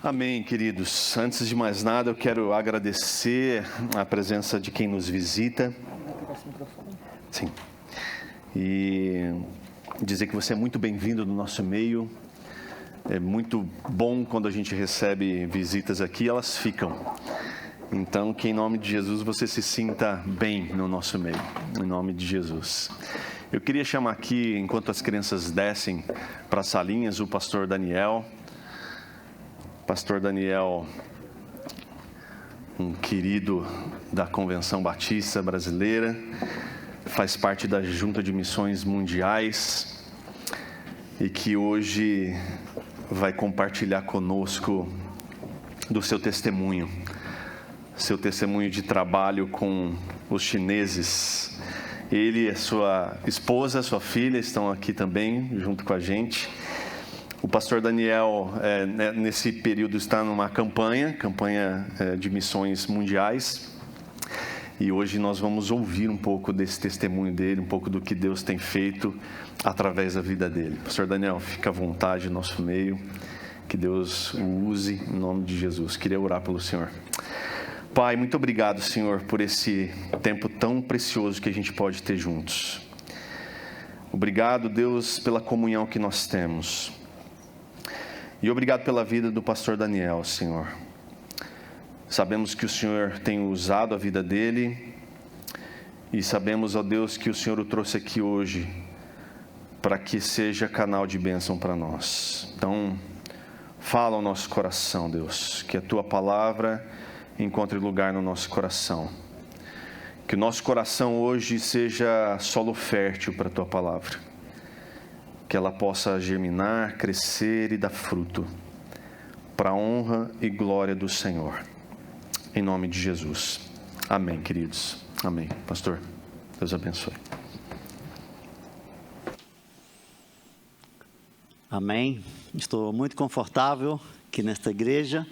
Amém, queridos. Antes de mais nada, eu quero agradecer a presença de quem nos visita. Sim. E dizer que você é muito bem-vindo no nosso meio. É muito bom quando a gente recebe visitas aqui, elas ficam. Então, que em nome de Jesus você se sinta bem no nosso meio. Em nome de Jesus. Eu queria chamar aqui, enquanto as crianças descem para as salinhas, o pastor Daniel. Pastor Daniel, um querido da Convenção Batista Brasileira, faz parte da Junta de Missões Mundiais e que hoje vai compartilhar conosco do seu testemunho de trabalho com os chineses. Ele e sua esposa, sua filha estão aqui também, junto com a gente. O pastor Daniel, nesse período, está numa campanha de missões mundiais. E hoje nós vamos ouvir um pouco desse testemunho dele, um pouco do que Deus tem feito através da vida dele. Pastor Daniel, fica à vontade no nosso meio. Que Deus o use em nome de Jesus. Queria orar pelo Senhor. Pai, muito obrigado, Senhor, por esse tempo tão precioso que a gente pode ter juntos. Obrigado, Deus, pela comunhão que nós temos. E obrigado pela vida do pastor Daniel, Senhor. Sabemos que o Senhor tem usado a vida dele e sabemos, ó Deus, que o Senhor o trouxe aqui hoje para que seja canal de bênção para nós. Então, fala ao nosso coração, Deus, que a Tua palavra encontre lugar no nosso coração. Que o nosso coração hoje seja solo fértil para a Tua palavra. Que ela possa germinar, crescer e dar fruto, para a honra e glória do Senhor. Em nome de Jesus. Amém, queridos. Amém. Pastor, Deus abençoe. Amém. Estou muito confortável aqui nesta igreja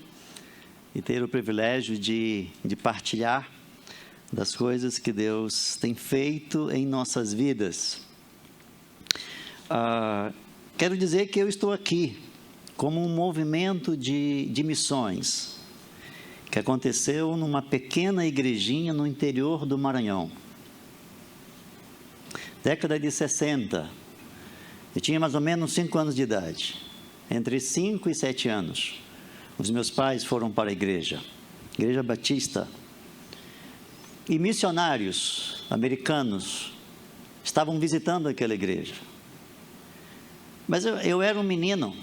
e ter o privilégio de partilhar das coisas que Deus tem feito em nossas vidas. Quero dizer que eu estou aqui como um movimento de missões que aconteceu numa pequena igrejinha no interior do Maranhão. Década de 60, eu tinha mais ou menos 5 anos de idade, entre 5 e 7 anos. Os meus pais foram para a Igreja Batista, e missionários americanos estavam visitando aquela igreja. Mas eu era um menino,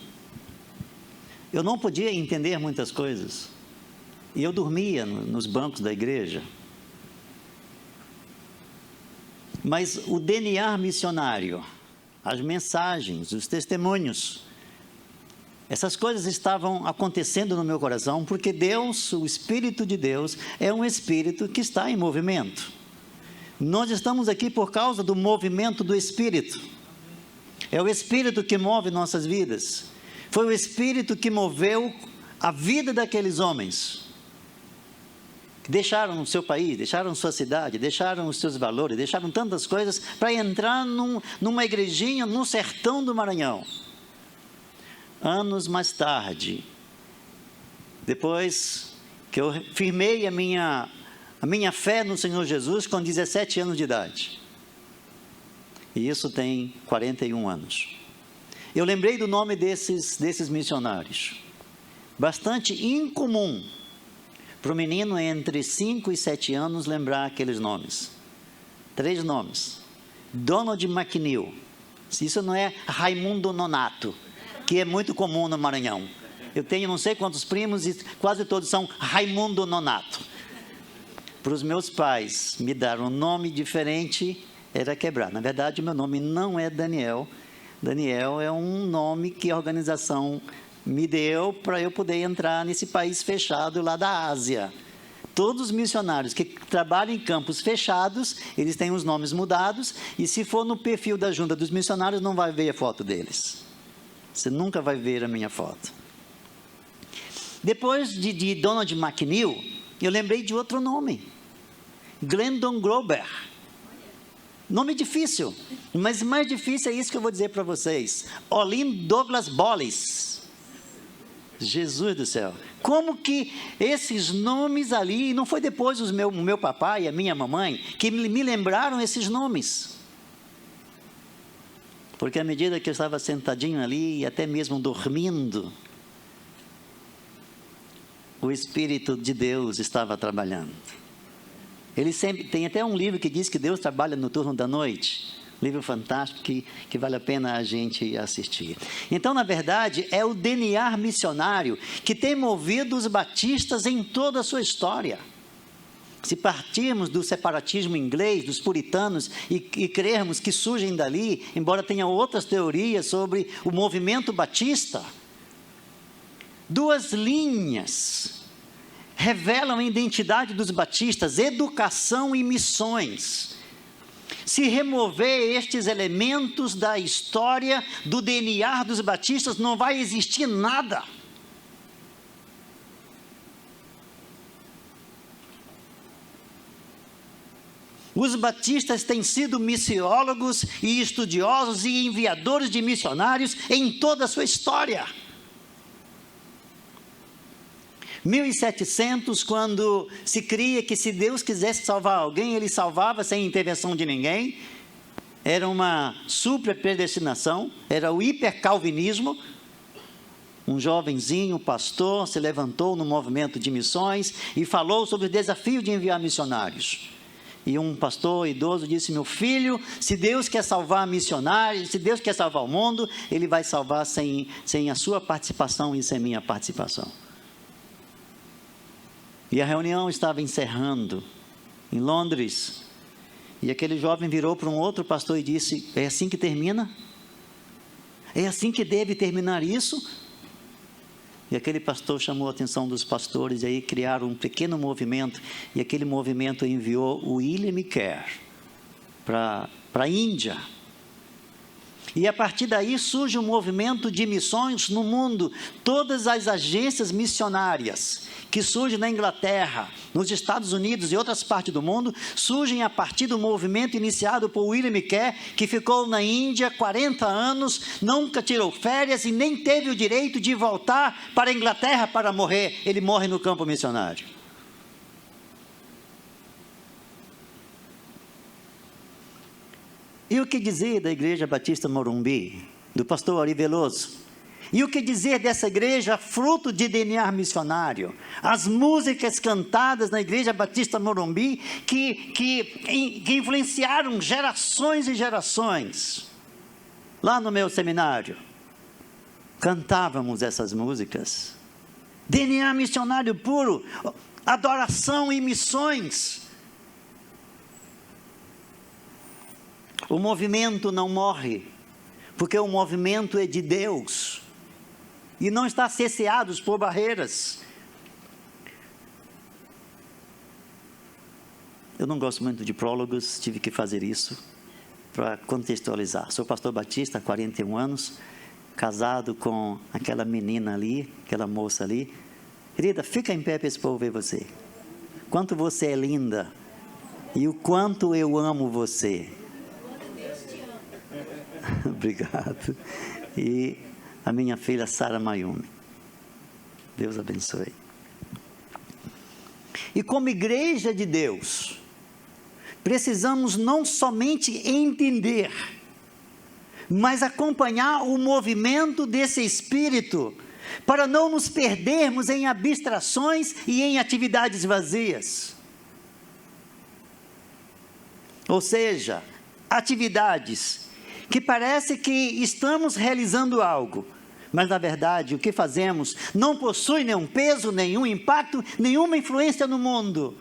eu não podia entender muitas coisas, e eu dormia nos bancos da igreja. Mas o DNA missionário, as mensagens, os testemunhos, essas coisas estavam acontecendo no meu coração, porque Deus, o Espírito de Deus, é um Espírito que está em movimento. Nós estamos aqui por causa do movimento do Espírito. É o Espírito que move nossas vidas. Foi o Espírito que moveu a vida daqueles homens. Que deixaram o seu país, deixaram sua cidade, deixaram os seus valores, deixaram tantas coisas para entrar numa igrejinha no sertão do Maranhão. Anos mais tarde, depois que eu firmei a minha fé no Senhor Jesus com 17 anos de idade. E isso tem 41 anos. Eu lembrei do nome desses missionários. Bastante incomum para o menino entre 5 e 7 anos lembrar aqueles nomes. 3 nomes. Donald McNeil. Isso não é Raimundo Nonato, que é muito comum no Maranhão. Eu tenho não sei quantos primos e quase todos são Raimundo Nonato. Para os meus pais me dar um nome diferente era quebrar. Na verdade, meu nome não é Daniel. Daniel é um nome que a organização me deu para eu poder entrar nesse país fechado lá da Ásia. Todos os missionários que trabalham em campos fechados, eles têm os nomes mudados, e se for no perfil da Junta dos Missionários, não vai ver a foto deles. Você nunca vai ver a minha foto. Depois de Donald McNeil, eu lembrei de outro nome. Glendon Grober. Nome difícil, mas mais difícil é isso que eu vou dizer para vocês. Olin Douglas Bolles. Jesus do céu, como que esses nomes ali, não foi depois o meu papai e a minha mamãe que me lembraram esses nomes? Porque à medida que eu estava sentadinho ali, e até mesmo dormindo, o Espírito de Deus estava trabalhando. Ele sempre, tem até um livro que diz que Deus trabalha no turno da noite. Livro fantástico que vale a pena a gente assistir. Então, na verdade, é o DNA missionário que tem movido os batistas em toda a sua história. Se partirmos do separatismo inglês, dos puritanos, e crermos que surgem dali, embora tenha outras teorias sobre o movimento batista, duas linhas revelam a identidade dos batistas: educação e missões. Se remover estes elementos da história, do DNA dos batistas, não vai existir nada. Os batistas têm sido missiólogos e estudiosos e enviadores de missionários em toda a sua história. 1700, quando se cria que se Deus quisesse salvar alguém, Ele salvava sem intervenção de ninguém. Era uma supra-predestinação, era o hipercalvinismo. Um jovenzinho, pastor, se levantou no movimento de missões e falou sobre o desafio de enviar missionários. E um pastor idoso disse: meu filho, se Deus quer salvar missionários, se Deus quer salvar o mundo, Ele vai salvar sem a sua participação e sem minha participação. E a reunião estava encerrando em Londres. E aquele jovem virou para um outro pastor e disse: é assim que termina? É assim que deve terminar isso? E aquele pastor chamou a atenção dos pastores, e aí criaram um pequeno movimento, e aquele movimento enviou o William Carey para a Índia. E a partir daí surge um movimento de missões no mundo. Todas as agências missionárias que surgem na Inglaterra, nos Estados Unidos e outras partes do mundo, surgem a partir do movimento iniciado por William Carey, que ficou na Índia 40 anos, nunca tirou férias e nem teve o direito de voltar para a Inglaterra para morrer. Ele morre no campo missionário. E o que dizer da Igreja Batista Morumbi, do pastor Ari Veloso? E o que dizer dessa igreja fruto de DNA missionário? As músicas cantadas na Igreja Batista Morumbi que influenciaram gerações e gerações. Lá no meu seminário, cantávamos essas músicas. DNA missionário puro, adoração e missões. O movimento não morre, porque o movimento é de Deus. E não está cerceado por barreiras. Eu não gosto muito de prólogos, tive que fazer isso para contextualizar. Sou pastor batista há 41 anos, casado com aquela menina ali, aquela moça ali. Querida, fica em pé para esse povo ver você. Quanto você é linda e o quanto eu amo você. Obrigado. E a minha filha Sara Mayumi. Deus abençoe. E como igreja de Deus, precisamos não somente entender, mas acompanhar o movimento desse Espírito, para não nos perdermos em abstrações e em atividades vazias. Ou seja, atividades que parece que estamos realizando algo, mas na verdade o que fazemos não possui nenhum peso, nenhum impacto, nenhuma influência no mundo.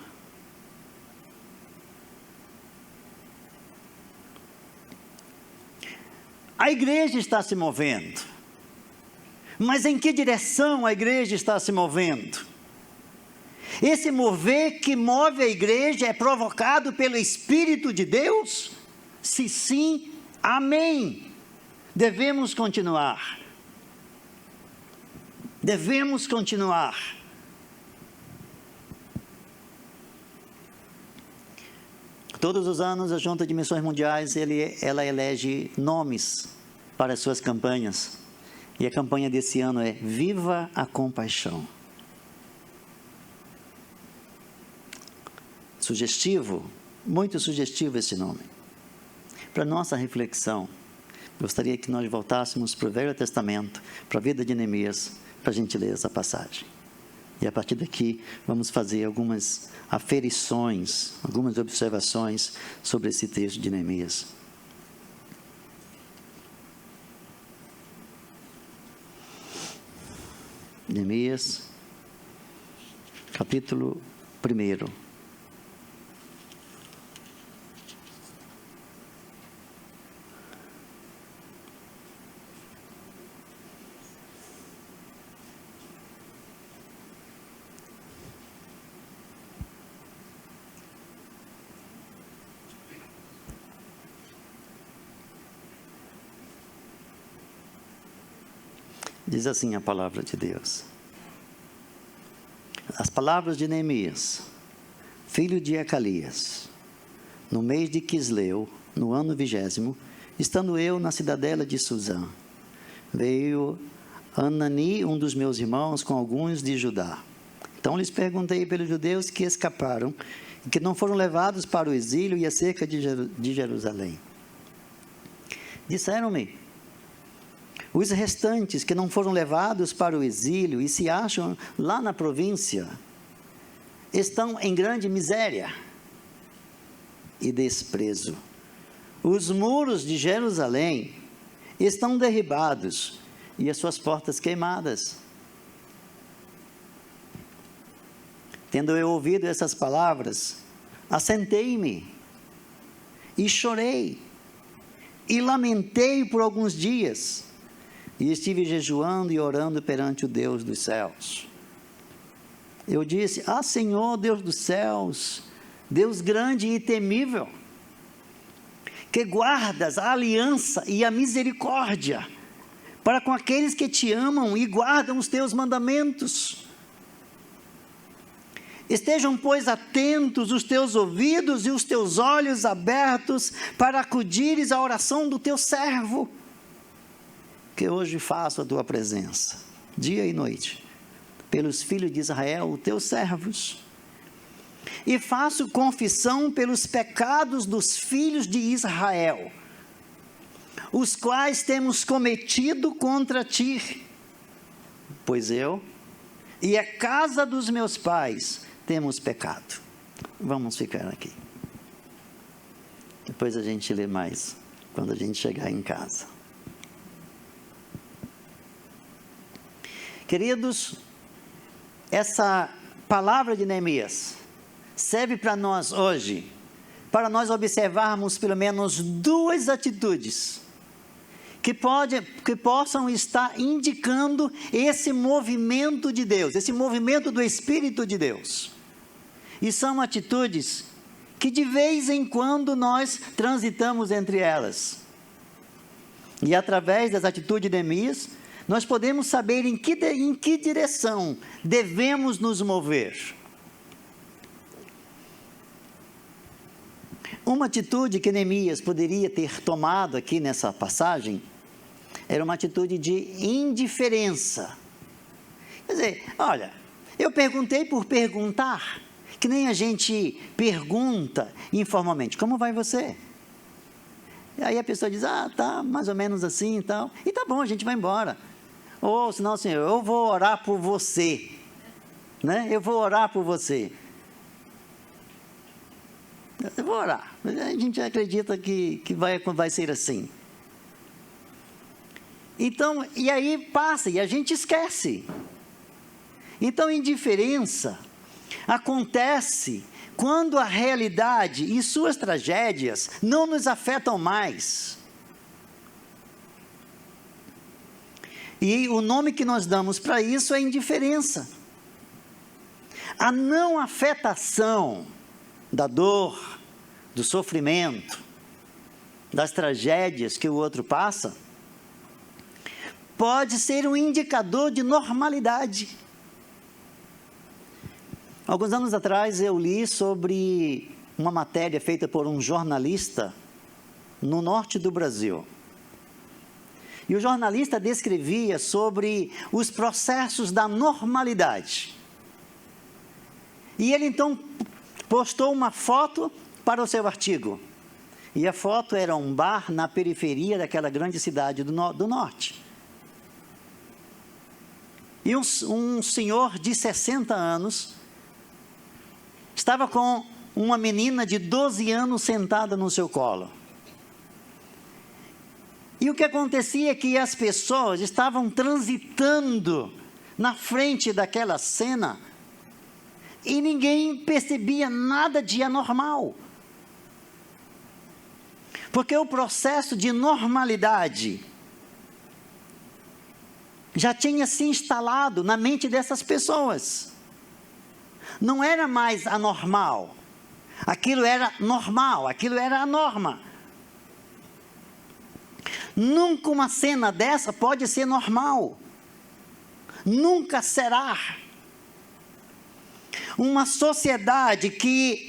A igreja está se movendo, mas em que direção a igreja está se movendo? Esse mover que move a igreja é provocado pelo Espírito de Deus? Se sim, amém. Devemos continuar. Devemos continuar. Todos os anos a Junta de Missões Mundiais, ela elege nomes para as suas campanhas. E a campanha desse ano é Viva a Compaixão. Sugestivo, muito sugestivo esse nome. Para nossa reflexão, gostaria que nós voltássemos para o Velho Testamento, para a vida de Neemias, para a gente ler essa passagem. E a partir daqui, vamos fazer algumas aferições, algumas observações sobre esse texto de Neemias. Neemias, capítulo 1. Diz assim a palavra de Deus. As palavras de Neemias, filho de Acalias, no mês de Quisleu, no ano 20º, estando eu na cidadela de Suzã, veio Anani, um dos meus irmãos, com alguns de Judá. Então lhes perguntei pelos judeus que escaparam e que não foram levados para o exílio e acerca de Jerusalém. Disseram-me: os restantes que não foram levados para o exílio e se acham lá na província, estão em grande miséria e desprezo. Os muros de Jerusalém estão derribados e as suas portas queimadas. Tendo eu ouvido essas palavras, assentei-me e chorei e lamentei por alguns dias. E estive jejuando e orando perante o Deus dos céus. Eu disse: ah, Senhor, Deus dos céus, Deus grande e temível, que guardas a aliança e a misericórdia para com aqueles que te amam e guardam os teus mandamentos. Estejam, pois, atentos os teus ouvidos e os teus olhos abertos para acudires à oração do teu servo, que hoje faço a tua presença, dia e noite, pelos filhos de Israel, os teus servos, e faço confissão pelos pecados dos filhos de Israel, os quais temos cometido contra ti, pois eu e a casa dos meus pais temos pecado. Vamos ficar aqui. Depois a gente lê mais, quando a gente chegar em casa. Queridos, essa palavra de Neemias serve para nós hoje, para nós observarmos pelo menos duas atitudes que possam estar indicando esse movimento de Deus, esse movimento do Espírito de Deus. E são atitudes que de vez em quando nós transitamos entre elas. E através das atitudes de Neemias, nós podemos saber em que direção devemos nos mover. Uma atitude que Neemias poderia ter tomado aqui nessa passagem era uma atitude de indiferença. Quer dizer, olha, eu perguntei por perguntar, que nem a gente pergunta informalmente: como vai você? E aí a pessoa diz: ah, tá, mais ou menos assim e tal. E tá bom, a gente vai embora. Ou senão, Senhor, eu vou orar por você, né? Eu vou orar por você. Eu vou orar. A gente acredita que vai ser assim. Então, e aí passa, e a gente esquece. Então, indiferença acontece quando a realidade e suas tragédias não nos afetam mais. E o nome que nós damos para isso é indiferença. A não afetação da dor, do sofrimento, das tragédias que o outro passa, pode ser um indicador de normalidade. Alguns anos atrás eu li sobre uma matéria feita por um jornalista no norte do Brasil. E o jornalista descrevia sobre os processos da normalidade. E ele então postou uma foto para o seu artigo. E a foto era um bar na periferia daquela grande cidade do norte. E um senhor de 60 anos estava com uma menina de 12 anos sentada no seu colo. E o que acontecia é que as pessoas estavam transitando na frente daquela cena e ninguém percebia nada de anormal. Porque o processo de normalidade já tinha se instalado na mente dessas pessoas. Não era mais anormal. Aquilo era normal, aquilo era a norma. Nunca uma cena dessa pode ser normal. Nunca será. Uma sociedade que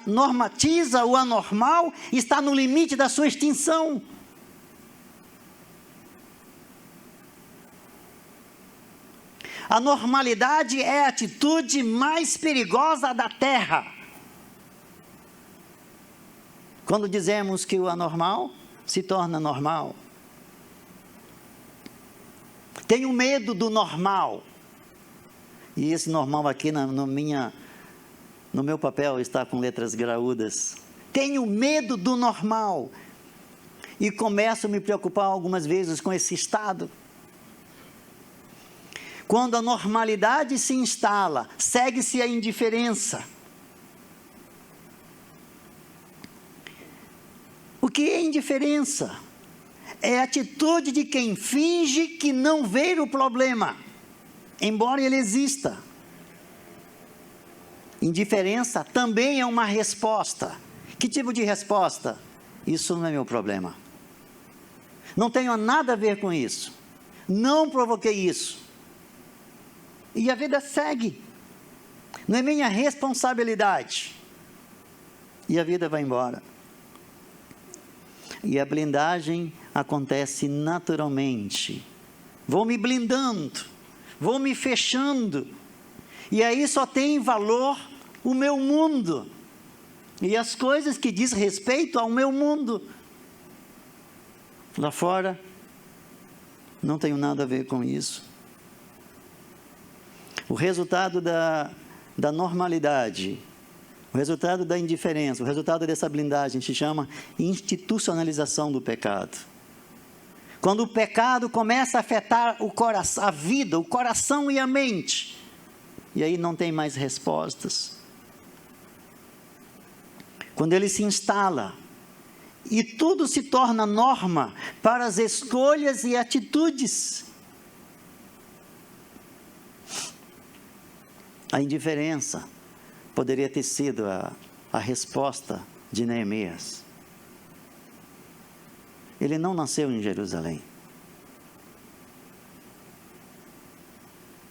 normatiza o anormal está no limite da sua extinção. A normalidade é a atitude mais perigosa da Terra. Quando dizemos que o anormal se torna normal. Tenho medo do normal. E esse normal aqui no meu papel está com letras graúdas. Tenho medo do normal. E começo a me preocupar algumas vezes com esse estado. Quando a normalidade se instala, segue-se a indiferença. O que é indiferença? É a atitude de quem finge que não vê o problema, embora ele exista. Indiferença também é uma resposta. Que tipo de resposta? Isso não é meu problema. Não tenho nada a ver com isso. Não provoquei isso. E a vida segue. Não é minha responsabilidade. E a vida vai embora. E a blindagem acontece naturalmente. Vou me blindando, vou me fechando. E aí só tem valor o meu mundo. E as coisas que diz respeito ao meu mundo. Lá fora, não tenho nada a ver com isso. O resultado da normalidade, o resultado da indiferença, o resultado dessa blindagem se chama institucionalização do pecado. Quando o pecado começa a afetar o coração, a vida, o coração e a mente, e aí não tem mais respostas. Quando ele se instala, e tudo se torna norma para as escolhas e atitudes. A indiferença poderia ter sido a resposta de Neemias. Ele não nasceu em Jerusalém.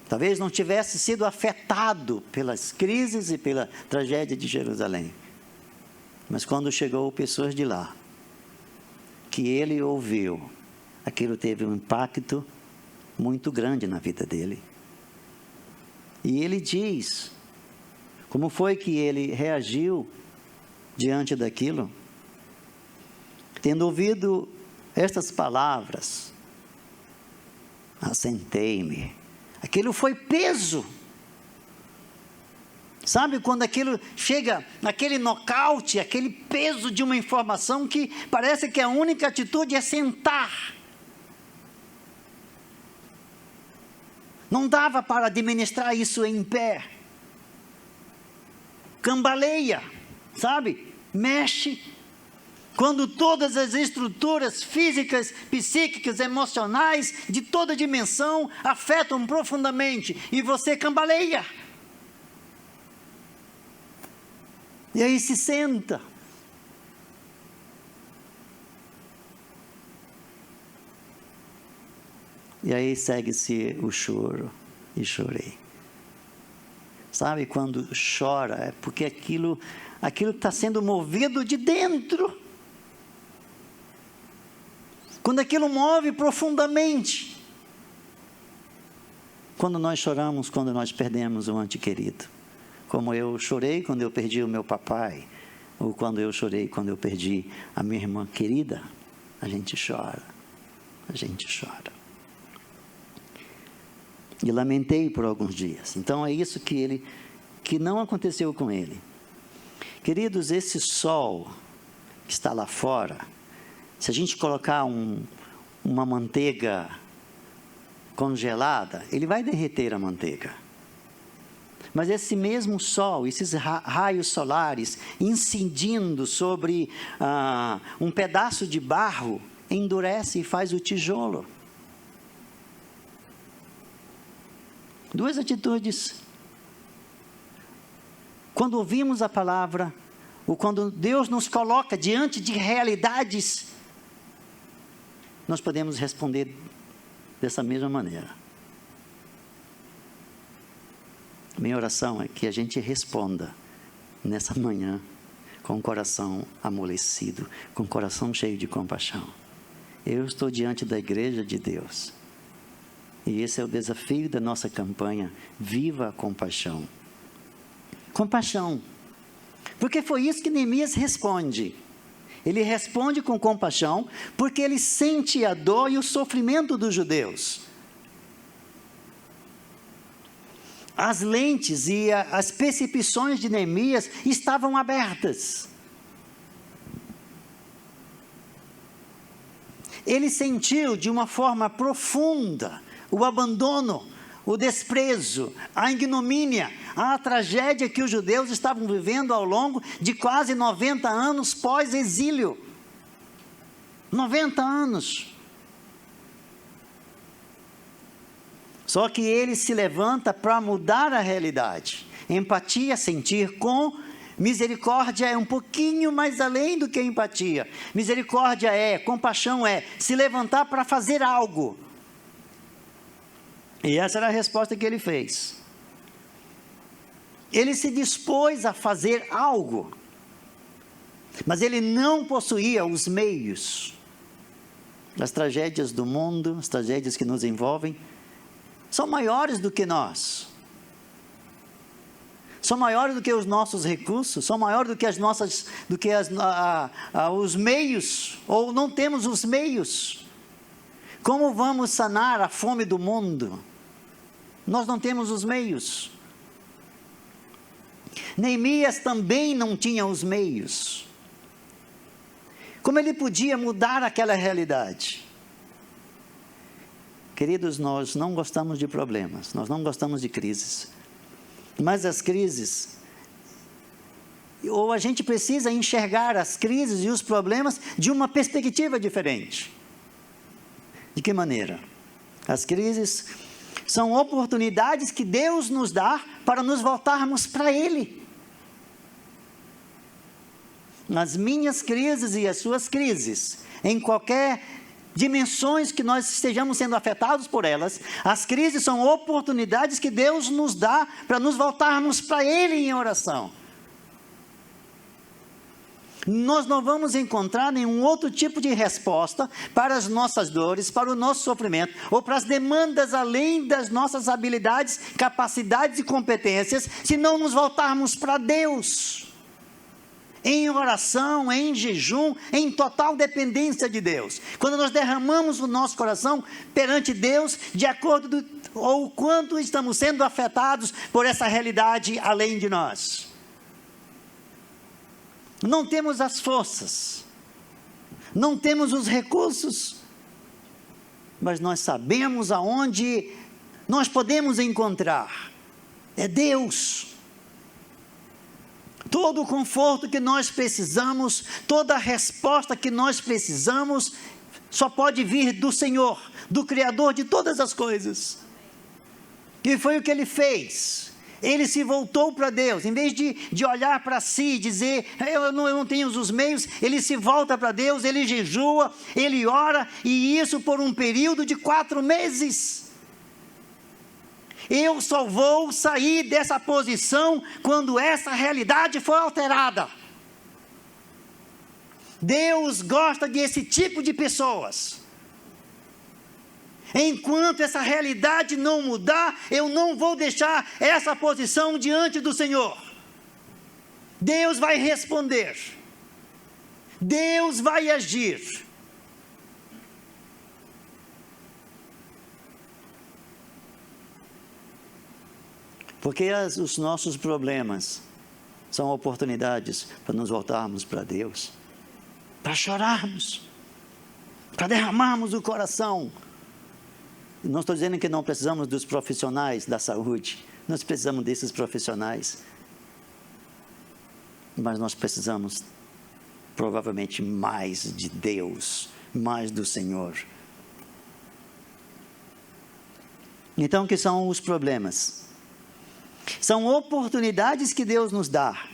Talvez não tivesse sido afetado pelas crises e pela tragédia de Jerusalém. Mas quando chegou pessoas de lá, que ele ouviu, aquilo teve um impacto muito grande na vida dele. E ele diz, como foi que ele reagiu diante daquilo? Tendo ouvido estas palavras, assentei-me. Aquilo foi peso. Sabe quando aquilo chega, aquele nocaute, aquele peso de uma informação que parece que a única atitude é sentar. Não dava para administrar isso em pé. Cambaleia, sabe? Mexe. Quando todas as estruturas físicas, psíquicas, emocionais, de toda dimensão, afetam profundamente. E você cambaleia. E aí se senta. E aí segue-se o choro. E chorei. Sabe quando chora? É porque aquilo está sendo movido de dentro. quando aquilo move profundamente. Quando nós choramos, quando nós perdemos um ente querido. Como eu chorei quando eu perdi o meu papai, ou quando eu chorei quando eu perdi a minha irmã querida, a gente chora. E lamentei por alguns dias. Então é isso que não aconteceu com ele. Queridos, esse sol que está lá fora, se a gente colocar uma manteiga congelada, ele vai derreter a manteiga. Mas esse mesmo sol, esses raios solares incidindo sobre um pedaço de barro, endurece e faz o tijolo. Duas atitudes. Quando ouvimos a palavra, ou quando Deus nos coloca diante de realidades, nós podemos responder dessa mesma maneira. Minha oração é que a gente responda nessa manhã com o coração amolecido, com o coração cheio de compaixão. Eu estou diante da igreja de Deus. E esse é o desafio da nossa campanha. Viva a compaixão. Compaixão. Porque foi isso que Neemias responde. Ele responde com compaixão, porque ele sente a dor e o sofrimento dos judeus. As lentes e as percepções de Neemias estavam abertas. Ele sentiu de uma forma profunda o abandono, o desprezo, a ignomínia, a tragédia que os judeus estavam vivendo ao longo de quase 90 anos pós-exílio. 90 anos. Só que ele se levanta para mudar a realidade. Empatia, sentir com. Misericórdia é um pouquinho mais além do que empatia. Misericórdia compaixão se levantar para fazer algo. E essa era a resposta que ele fez. Ele se dispôs a fazer algo, mas ele não possuía os meios. As tragédias do mundo, as tragédias que nos envolvem, são maiores do que nós. São maiores do que os nossos recursos, são maiores do que os meios, ou não temos os meios. Como vamos sanar a fome do mundo? Nós não temos os meios. Neemias também não tinha os meios. Como ele podia mudar aquela realidade? Queridos, nós não gostamos de problemas, nós não gostamos de crises. Mas as crises, ou a gente precisa enxergar as crises e os problemas de uma perspectiva diferente. De que maneira? As crises são oportunidades que Deus nos dá para nos voltarmos para Ele. Nas minhas crises e as suas crises, em qualquer dimensões que nós estejamos sendo afetados por elas, as crises são oportunidades que Deus nos dá para nos voltarmos para Ele em oração. Nós não vamos encontrar nenhum outro tipo de resposta para as nossas dores, para o nosso sofrimento, ou para as demandas além das nossas habilidades, capacidades e competências, se não nos voltarmos para Deus. Em oração, em jejum, em total dependência de Deus. Quando nós derramamos o nosso coração perante Deus, de acordo ou quanto estamos sendo afetados por essa realidade além de nós. Não temos as forças, não temos os recursos, mas nós sabemos aonde nós podemos encontrar. É Deus. Todo o conforto que nós precisamos, toda a resposta que nós precisamos, só pode vir do Senhor, do Criador de todas as coisas. E foi o que Ele fez. Ele se voltou para Deus, em vez de olhar para si e dizer, eu não tenho os meios, ele se volta para Deus, ele jejua, ele ora, e isso por um período de 4 meses. Eu só vou sair dessa posição quando essa realidade for alterada. Deus gosta desse tipo de pessoas. Enquanto essa realidade não mudar, eu não vou deixar essa posição diante do Senhor. Deus vai responder. Deus vai agir. Porque os nossos problemas são oportunidades para nos voltarmos para Deus, para chorarmos, para derramarmos o coração. Não estou dizendo que não precisamos dos profissionais da saúde, nós precisamos desses profissionais, mas nós precisamos provavelmente mais de Deus, mais do Senhor. Então, o que são os problemas? São oportunidades que Deus nos dá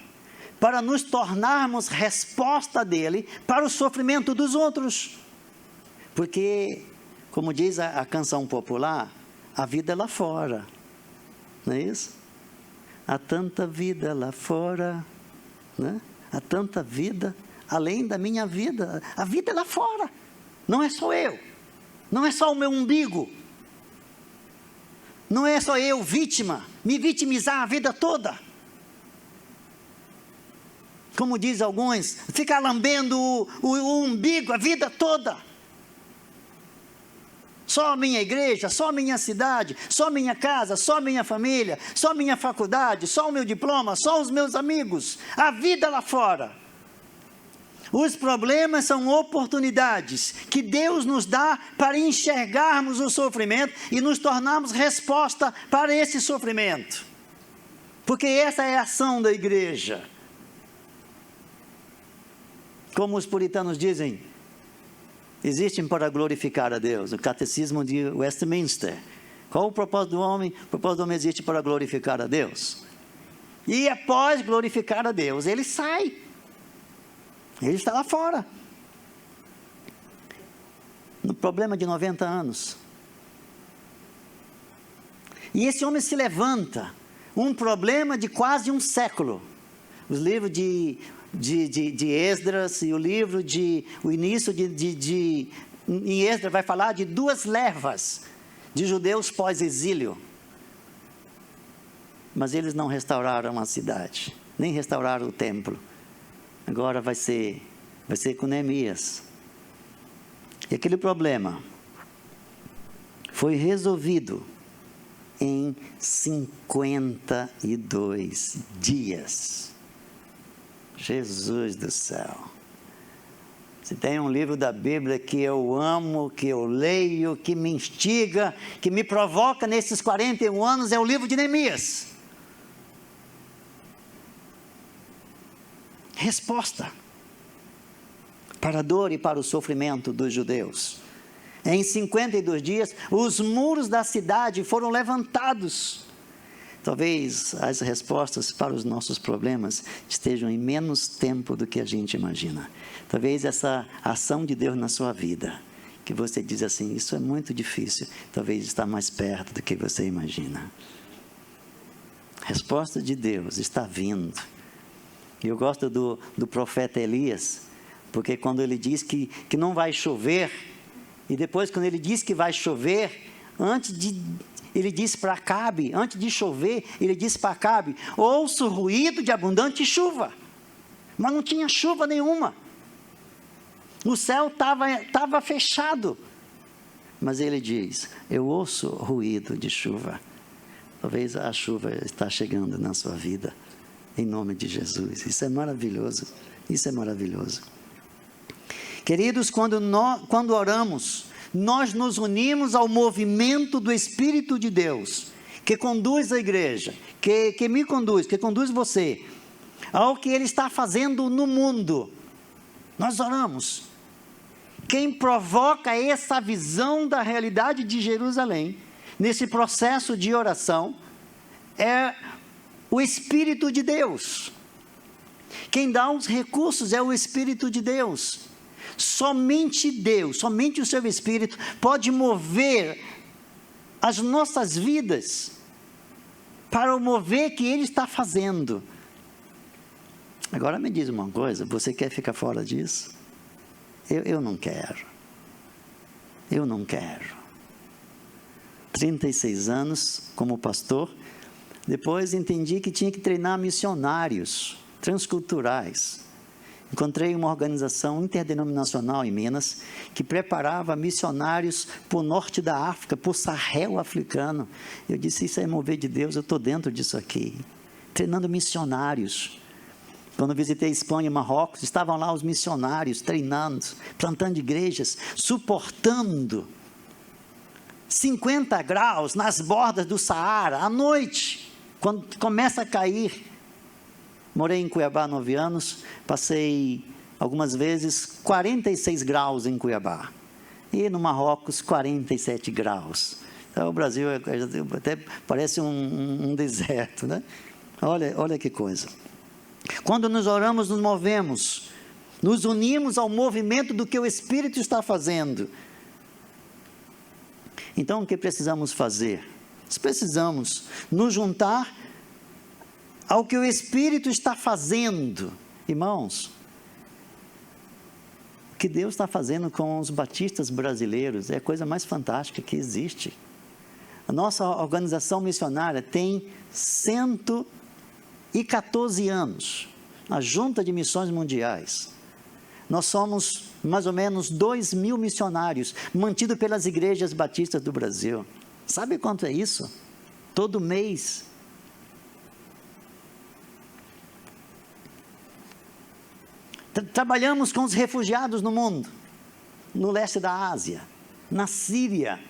para nos tornarmos resposta dele para o sofrimento dos outros. Porque, como diz a canção popular, a vida é lá fora, não é isso? Há tanta vida lá fora, né? Há tanta vida além da minha vida. A vida é lá fora, não é só eu, não é só o meu umbigo. Não é só eu, vítima, me vitimizar a vida toda. Como diz alguns, ficar lambendo o umbigo a vida toda. Só a minha igreja, só a minha cidade, só a minha casa, só a minha família, só a minha faculdade, só o meu diploma, só os meus amigos. A vida lá fora. Os problemas são oportunidades que Deus nos dá para enxergarmos o sofrimento e nos tornarmos resposta para esse sofrimento. Porque essa é a ação da igreja. Como os puritanos dizem, existem para glorificar a Deus. O catecismo de Westminster. Qual o propósito do homem? O propósito do homem existe para glorificar a Deus. E após glorificar a Deus, ele sai. Ele está lá fora. No problema de 90 anos. E esse homem se levanta. Um problema de quase um século. Os livros de Esdras e o livro o início em Esdras vai falar de 2 levas de judeus pós-exílio. Mas eles não restauraram a cidade, nem restauraram o templo. Agora vai ser com Neemias. E aquele problema foi resolvido em 52 dias. Jesus do céu. Se tem um livro da Bíblia que eu amo, que eu leio, que me instiga, que me provoca nesses 41 anos, é o livro de Neemias. Resposta para a dor e para o sofrimento dos judeus. Em 52 dias, os muros da cidade foram levantados. Talvez as respostas para os nossos problemas estejam em menos tempo do que a gente imagina. Talvez essa ação de Deus na sua vida, que você diz assim, isso é muito difícil, talvez está mais perto do que você imagina. A resposta de Deus está vindo. Eu gosto do profeta Elias, porque quando ele diz que não vai chover, e depois quando ele diz que vai chover, ele disse para Acabe, antes de chover, ele disse para Acabe, ouço o ruído de abundante chuva, mas não tinha chuva nenhuma, o céu estava fechado, mas ele diz, eu ouço ruído de chuva. Talvez a chuva está chegando na sua vida, em nome de Jesus. Isso é maravilhoso, isso é maravilhoso. Queridos, quando oramos, nós nos unimos ao movimento do Espírito de Deus, que conduz a igreja, que me conduz, que conduz você, ao que Ele está fazendo no mundo. Nós oramos. Quem provoca essa visão da realidade de Jerusalém, nesse processo de oração, é o Espírito de Deus. Quem dá os recursos é o Espírito de Deus. Somente Deus, somente o seu Espírito pode mover as nossas vidas para o mover que Ele está fazendo. Agora me diz uma coisa, você quer ficar fora disso? Eu não quero. Eu não quero. 36 anos como pastor. Depois entendi que tinha que treinar missionários transculturais. Encontrei uma organização interdenominacional em Minas que preparava missionários para o norte da África, para o Sahel africano. Eu disse, isso é mover de Deus, eu estou dentro disso aqui. Treinando missionários. Quando visitei Espanha e Marrocos, estavam lá os missionários treinando, plantando igrejas, suportando 50 graus nas bordas do Saara, à noite, quando começa a cair. Morei em Cuiabá 9 anos, passei algumas vezes 46 graus em Cuiabá. E no Marrocos, 47 graus. Então, o Brasil até parece um deserto, né? Olha que coisa. Quando nos oramos, nos movemos, nos unimos ao movimento do que o Espírito está fazendo. Então, o que precisamos fazer? Nós precisamos nos juntar ao que o Espírito está fazendo. Irmãos, o que Deus está fazendo com os batistas brasileiros é a coisa mais fantástica que existe. A nossa organização missionária tem 114 anos, a Junta de Missões Mundiais. Nós somos mais ou menos 2.000 missionários, mantidos pelas igrejas batistas do Brasil. Sabe quanto é isso? Todo mês. Trabalhamos com os refugiados no mundo, no leste da Ásia, na Síria.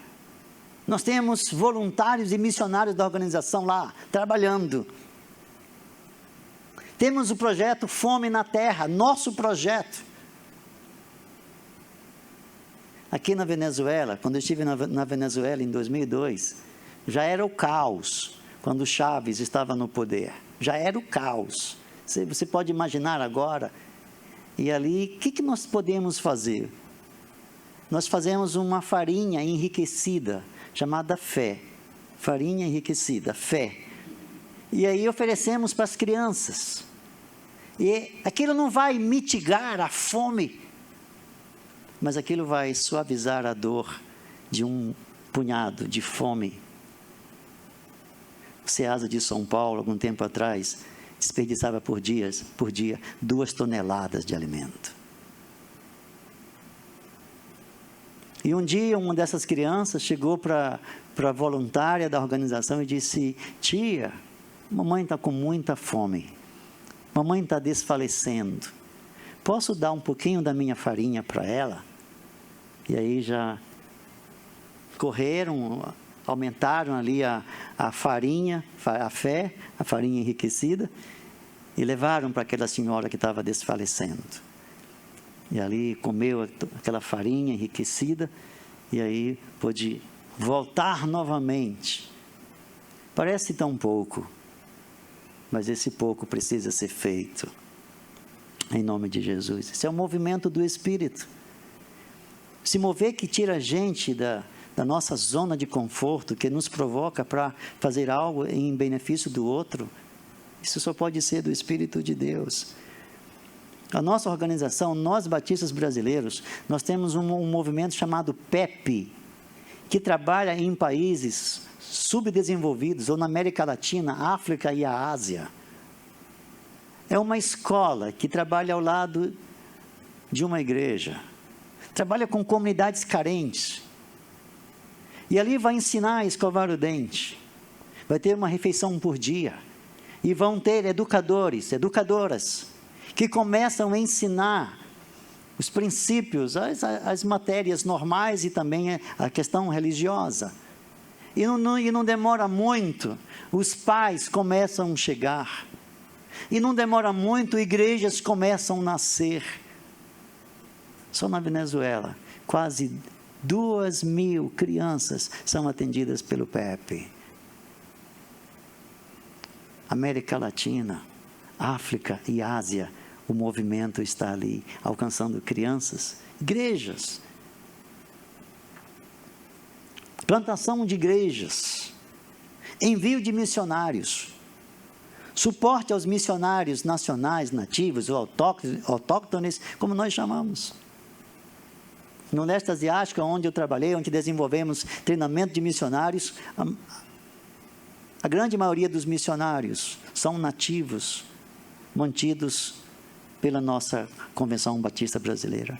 Nós temos voluntários e missionários da organização lá, trabalhando. Temos o projeto Fome na Terra, nosso projeto. Aqui na Venezuela, quando eu estive na Venezuela em 2002, já era o caos, quando Chávez estava no poder. Já era o caos. Você pode imaginar agora. E ali, o que nós podemos fazer? Nós fazemos uma farinha enriquecida, chamada fé. Farinha enriquecida, fé. E aí oferecemos para as crianças. E aquilo não vai mitigar a fome, mas aquilo vai suavizar a dor de um punhado de fome. O SEASA de São Paulo, algum tempo atrás, desperdiçava por dia 2 toneladas de alimento. E um dia, uma dessas crianças chegou para a voluntária da organização e disse: tia, mamãe está com muita fome, mamãe está desfalecendo, posso dar um pouquinho da minha farinha para ela? E aí já correram, aumentaram ali a farinha, a fé, a farinha enriquecida, e levaram para aquela senhora que estava desfalecendo. E ali comeu aquela farinha enriquecida, e aí pôde voltar novamente. Parece tão pouco, mas esse pouco precisa ser feito, em nome de Jesus. Esse é o movimento do Espírito. Se mover que tira a gente da nossa zona de conforto, que nos provoca para fazer algo em benefício do outro, isso só pode ser do Espírito de Deus. A nossa organização, nós batistas brasileiros, nós temos um movimento chamado PEP, que trabalha em países subdesenvolvidos, ou na América Latina, África e a Ásia. É uma escola que trabalha ao lado de uma igreja, trabalha com comunidades carentes, e ali vai ensinar a escovar o dente, vai ter uma refeição por dia, e vão ter educadores, educadoras, que começam a ensinar os princípios, as matérias normais e também a questão religiosa. E não demora muito, os pais começam a chegar. E não demora muito, igrejas começam a nascer. Só na Venezuela, quase 2.000 crianças são atendidas pelo PEP. América Latina, África e Ásia, o movimento está ali, alcançando crianças, igrejas. Plantação de igrejas, envio de missionários, suporte aos missionários nacionais, nativos ou autóctones, como nós chamamos. No leste asiático, onde eu trabalhei, onde desenvolvemos treinamento de missionários, a grande maioria dos missionários são nativos, mantidos pela nossa Convenção Batista Brasileira.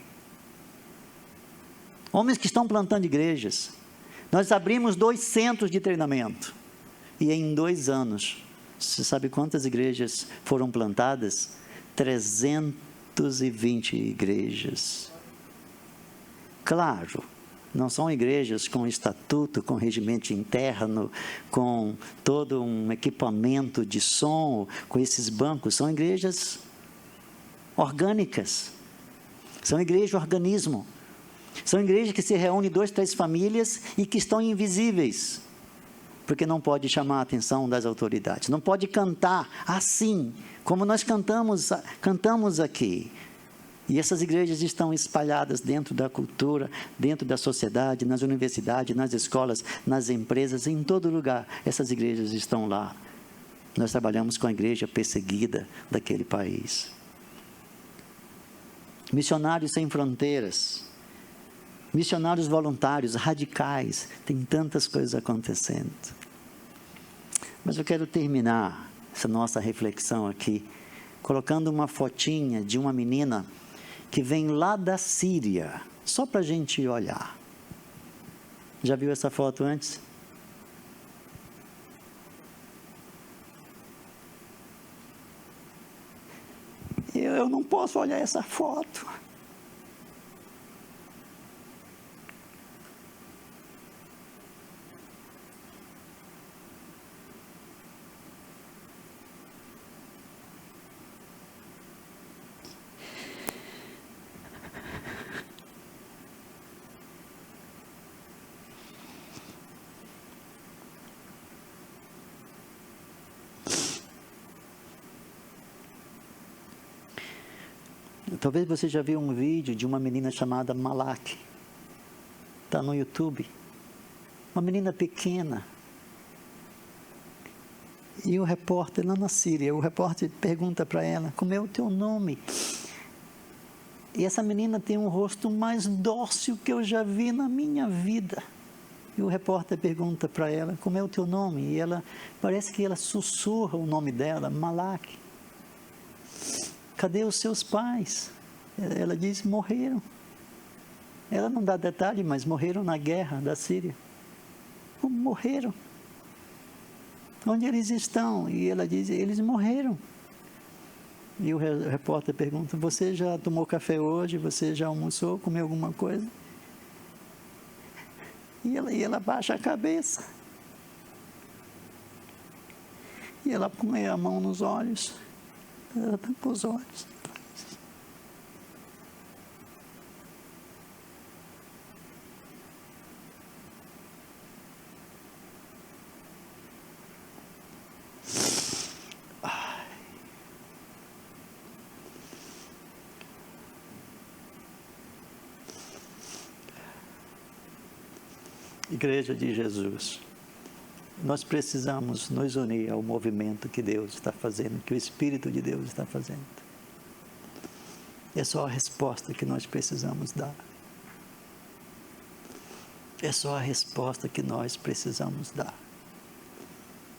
Homens que estão plantando igrejas. Nós abrimos 2 centros de treinamento. E em 2 anos, você sabe quantas igrejas foram plantadas? 320 igrejas. Claro, não são igrejas com estatuto, com regimento interno, com todo um equipamento de som, com esses bancos. São igrejas orgânicas. São igrejas organismo. São igrejas que se reúnem 2, 3 famílias e que estão invisíveis, porque não pode chamar a atenção das autoridades. Não pode cantar assim, como nós cantamos aqui. E essas igrejas estão espalhadas dentro da cultura, dentro da sociedade, nas universidades, nas escolas, nas empresas, em todo lugar. Essas igrejas estão lá. Nós trabalhamos com a igreja perseguida daquele país. Missionários sem fronteiras. Missionários voluntários, radicais. Tem tantas coisas acontecendo. Mas eu quero terminar essa nossa reflexão aqui, colocando uma fotinha de uma menina que vem lá da Síria, só para a gente olhar. Já viu essa foto antes? Eu não posso olhar essa foto. Talvez você já viu um vídeo de uma menina chamada Malak. Está no YouTube. Uma menina pequena. E o repórter, lá na Síria, o repórter pergunta para ela, como é o teu nome? E essa menina tem um rosto mais dócil que eu já vi na minha vida. E o repórter pergunta para ela, como é o teu nome? E ela, parece que ela sussurra o nome dela, Malak. Cadê os seus pais? Ela diz, morreram. Ela não dá detalhe, mas morreram na guerra da Síria. Morreram. Onde eles estão? E ela diz, eles morreram. E o repórter pergunta, você já tomou café hoje? Você já almoçou? Comeu alguma coisa? E ela baixa a cabeça. E ela põe a mão nos olhos. Ela está com os olhos. Igreja de Jesus, nós precisamos nos unir ao movimento que Deus está fazendo, que o Espírito de Deus está fazendo. É só a resposta que nós precisamos dar. É só a resposta que nós precisamos dar.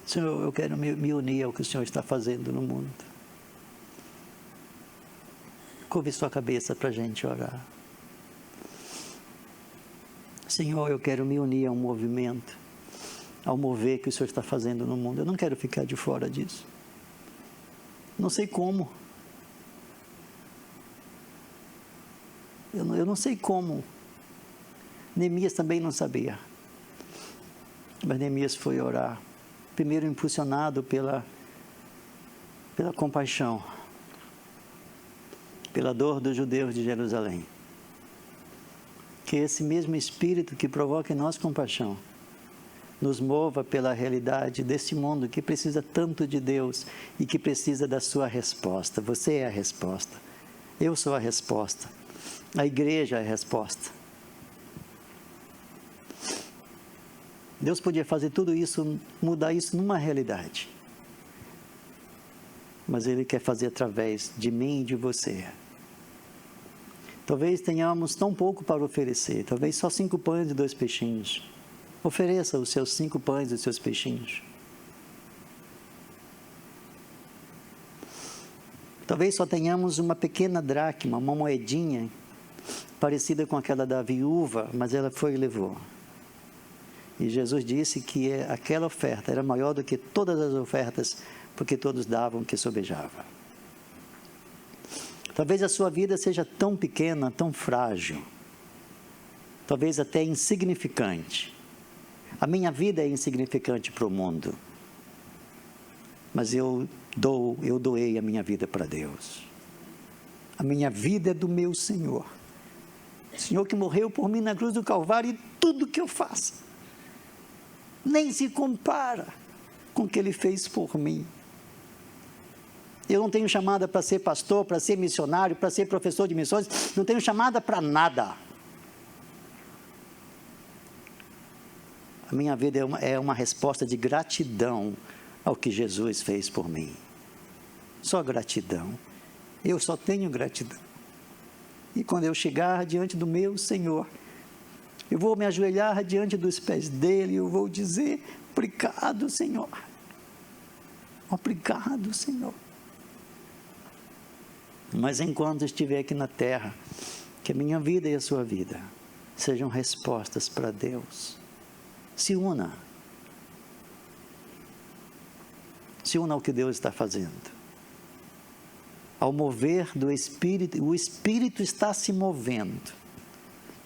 Senhor, eu quero me unir ao que o Senhor está fazendo no mundo. Curve sua cabeça para a gente orar. Senhor, eu quero me unir ao movimento, ao mover que o Senhor está fazendo no mundo. Eu não quero ficar de fora disso. Não sei como. Eu não sei como. Neemias também não sabia. Mas Neemias foi orar. Primeiro impulsionado pela compaixão, pela dor dos judeus de Jerusalém. Que esse mesmo Espírito que provoca em nós compaixão, nos mova pela realidade desse mundo que precisa tanto de Deus e que precisa da sua resposta. Você é a resposta. Eu sou a resposta. A igreja é a resposta. Deus podia fazer tudo isso, mudar isso numa realidade. Mas Ele quer fazer através de mim e de você. Talvez tenhamos tão pouco para oferecer, talvez só 5 pães e 2 peixinhos. Ofereça os seus 5 pães e os seus peixinhos. Talvez só tenhamos uma pequena dracma, uma moedinha, parecida com aquela da viúva, mas ela foi e levou. E Jesus disse que aquela oferta era maior do que todas as ofertas, porque todos davam o que sobejava. Talvez a sua vida seja tão pequena, tão frágil, talvez até insignificante. A minha vida é insignificante para o mundo, mas eu doei a minha vida para Deus. A minha vida é do meu Senhor. O Senhor que morreu por mim na cruz do Calvário, e tudo que eu faço nem se compara com o que Ele fez por mim. Eu não tenho chamada para ser pastor, para ser missionário, para ser professor de missões, não tenho chamada para nada. A minha vida é uma resposta de gratidão ao que Jesus fez por mim. Só gratidão. Eu só tenho gratidão. E quando eu chegar diante do meu Senhor, eu vou me ajoelhar diante dos pés dele e eu vou dizer: obrigado, Senhor. Obrigado, Senhor. Mas enquanto estiver aqui na terra, que a minha vida e a sua vida sejam respostas para Deus. Se una. Se una ao que Deus está fazendo. Ao mover do Espírito, o Espírito está se movendo.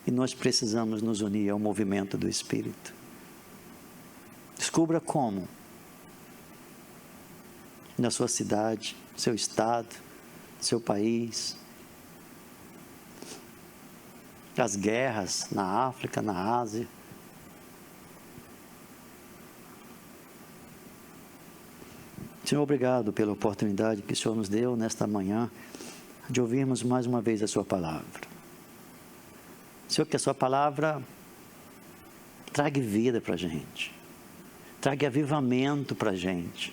E nós precisamos nos unir ao movimento do Espírito. Descubra como. Na sua cidade, seu estado, seu país. As guerras na África, na Ásia. Senhor, obrigado pela oportunidade que o Senhor nos deu nesta manhã de ouvirmos mais uma vez a sua palavra. Senhor, que a sua palavra traga vida para a gente, traga avivamento para a gente,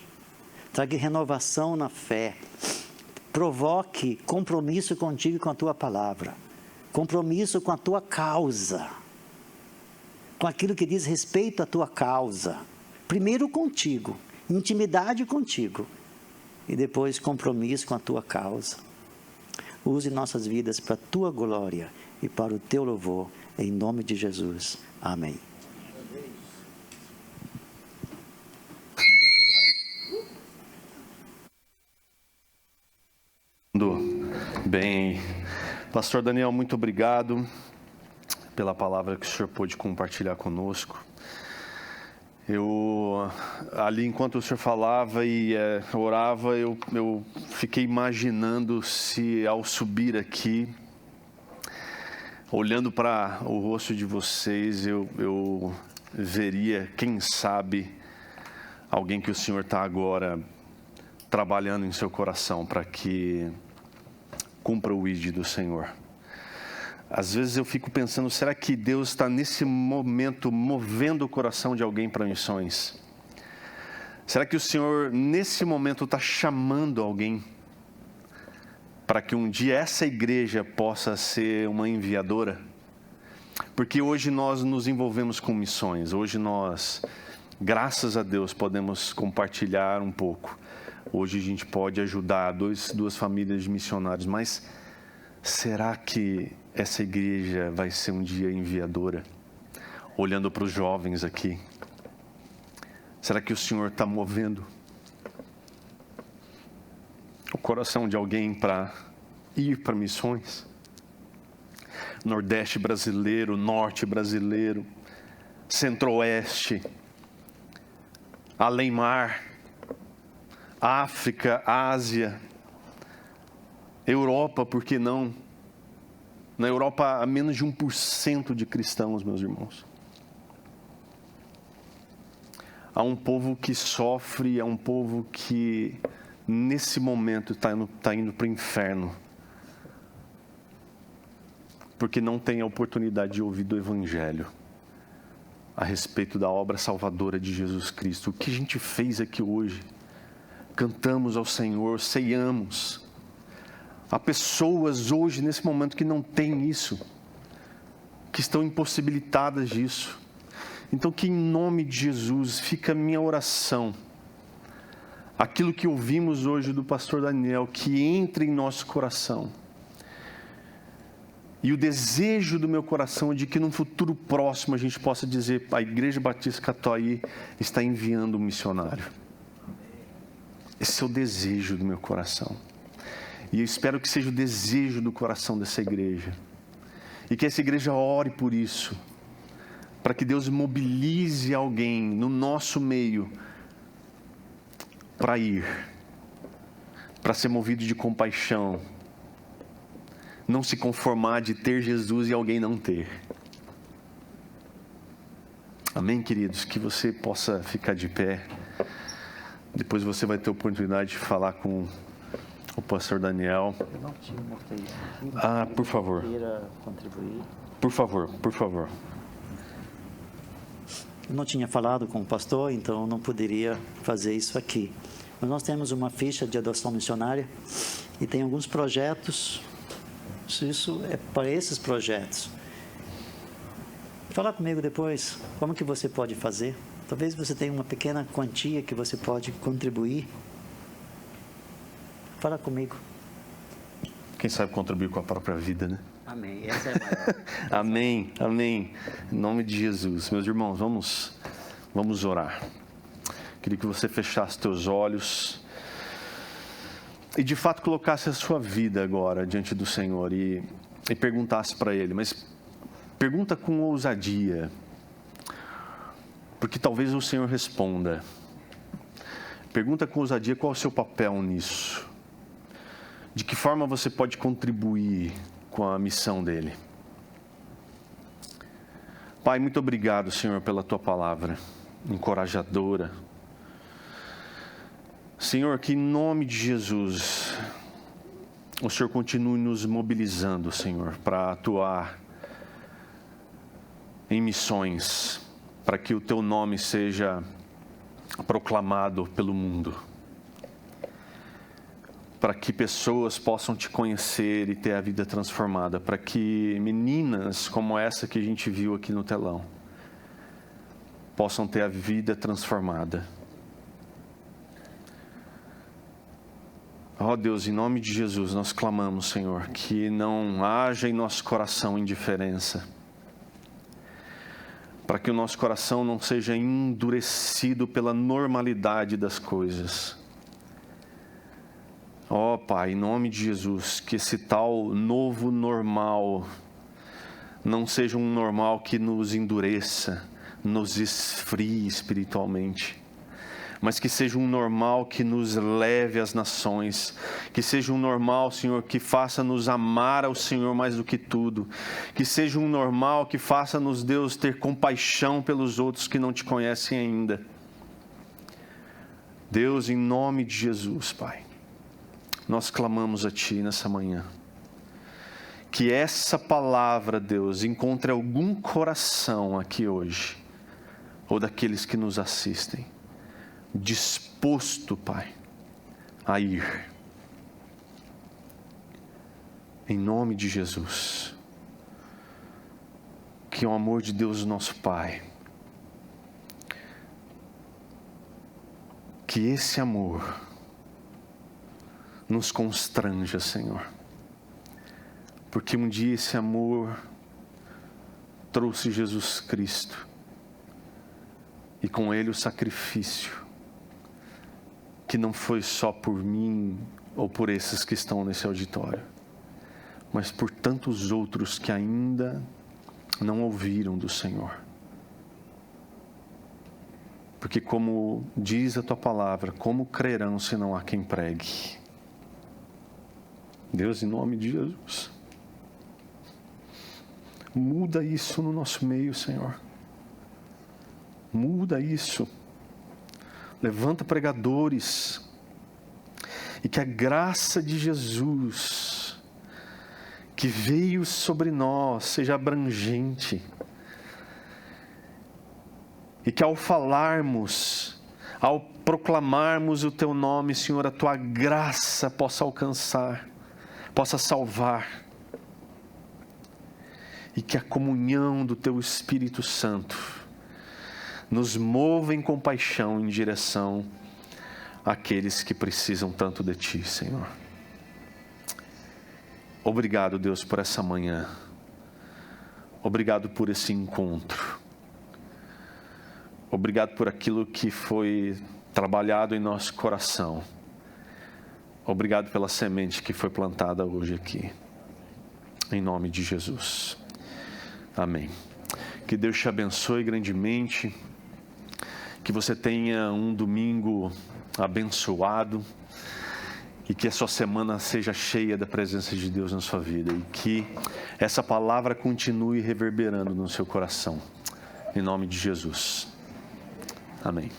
traga renovação na fé, provoque compromisso contigo e com a tua palavra, compromisso com a tua causa, com aquilo que diz respeito à tua causa, primeiro contigo, intimidade contigo, e depois compromisso com a tua causa. Use nossas vidas para a tua glória e para o teu louvor, em nome de Jesus. Amém. Bem, Pastor Daniel, muito obrigado pela palavra que o senhor pôde compartilhar conosco. Ali enquanto o senhor falava e orava, eu fiquei imaginando se ao subir aqui, olhando para o rosto de vocês, eu veria, quem sabe, alguém que o senhor está agora trabalhando em seu coração para que cumpra o ID do Senhor. Às vezes eu fico pensando, será que Deus está nesse momento movendo o coração de alguém para missões? Será que o Senhor nesse momento está chamando alguém para que um dia essa igreja possa ser uma enviadora? Porque hoje nós nos envolvemos com missões, hoje nós, graças a Deus, podemos compartilhar um pouco. Hoje a gente pode ajudar duas famílias de missionários, mas será que essa igreja vai ser um dia enviadora? Olhando para os jovens aqui, será que o Senhor está movendo o coração de alguém para ir para missões? Nordeste brasileiro, Norte brasileiro, Centro-Oeste, além-mar, África, Ásia, Europa, por que não? Na Europa, há menos de 1% de cristãos, meus irmãos. Há um povo que sofre, há um povo que, nesse momento, está indo para o inferno. Porque não tem a oportunidade de ouvir do Evangelho a respeito da obra salvadora de Jesus Cristo. O que a gente fez aqui hoje? Cantamos ao Senhor, ceiamos. Há pessoas hoje, nesse momento, que não têm isso, que estão impossibilitadas disso. Então, que em nome de Jesus, fica a minha oração, aquilo que ouvimos hoje do pastor Daniel, que entre em nosso coração. E o desejo do meu coração é de que num futuro próximo a gente possa dizer: a Igreja Batista Catuaí está enviando um missionário. Esse é o desejo do meu coração. E eu espero que seja o desejo do coração dessa igreja. E que essa igreja ore por isso, para que Deus mobilize alguém no nosso meio para ir, para ser movido de compaixão, não se conformar de ter Jesus e alguém não ter. Amém, queridos? Que você possa ficar de pé. Depois você vai ter a oportunidade de falar com o pastor Daniel. Eu não te mostrei isso aqui. Ah, por favor. Queira contribuir. Por favor, por favor. Eu não tinha falado com o pastor, então não poderia fazer isso aqui. Mas nós temos uma ficha de adoção missionária e tem alguns projetos. Isso é para esses projetos. Fala comigo depois, como que você pode fazer? Talvez você tenha uma pequena quantia que você pode contribuir. Fala comigo. Quem sabe contribuir com a própria vida, né? Amém. Essa é a maior. Amém, amém. Em nome de Jesus. Meus irmãos, vamos orar. Queria que você fechasse teus olhos e de fato colocasse a sua vida agora diante do Senhor e perguntasse para Ele, mas pergunta com ousadia, porque talvez o Senhor responda. Pergunta com ousadia qual é o seu papel nisso, de que forma você pode contribuir com a missão dEle. Pai, muito obrigado, Senhor, pela Tua palavra encorajadora. Senhor, que em nome de Jesus, o Senhor continue nos mobilizando, Senhor, para atuar em missões, para que o Teu nome seja proclamado pelo mundo, para que pessoas possam Te conhecer e ter a vida transformada, para que meninas como essa que a gente viu aqui no telão possam ter a vida transformada. Ó Deus, em nome de Jesus, nós clamamos, Senhor, que não haja em nosso coração indiferença, para que o nosso coração não seja endurecido pela normalidade das coisas. Ó Pai, em nome de Jesus, que esse tal novo normal não seja um normal que nos endureça, nos esfrie espiritualmente, mas que seja um normal que nos leve às nações, que seja um normal, Senhor, que faça-nos amar ao Senhor mais do que tudo, que seja um normal que faça-nos, Deus, ter compaixão pelos outros que não Te conhecem ainda. Deus, em nome de Jesus, Pai, nós clamamos a Ti nessa manhã, que essa palavra, Deus, encontre algum coração aqui hoje, ou daqueles que nos assistem, disposto, Pai, a ir. Em nome de Jesus. Que o amor de Deus, nosso Pai, que esse amor nos constranja, Senhor. Porque um dia esse amor trouxe Jesus Cristo e com Ele o sacrifício, que não foi só por mim ou por esses que estão nesse auditório, mas por tantos outros que ainda não ouviram do Senhor. Porque como diz a Tua palavra, como crerão se não há quem pregue? Deus, em nome de Jesus, muda isso no nosso meio, Senhor. Muda isso. Levanta pregadores, e que a graça de Jesus, que veio sobre nós, seja abrangente, e que ao falarmos, ao proclamarmos o Teu nome, Senhor, a Tua graça possa alcançar, possa salvar e que a comunhão do Teu Espírito Santo nos mova em compaixão em direção àqueles que precisam tanto de Ti, Senhor. Obrigado, Deus, por essa manhã. Obrigado por esse encontro. Obrigado por aquilo que foi trabalhado em nosso coração. Obrigado pela semente que foi plantada hoje aqui. Em nome de Jesus. Amém. Que Deus te abençoe grandemente. Que você tenha um domingo abençoado. E que a sua semana seja cheia da presença de Deus na sua vida. E que essa palavra continue reverberando no seu coração. Em nome de Jesus. Amém.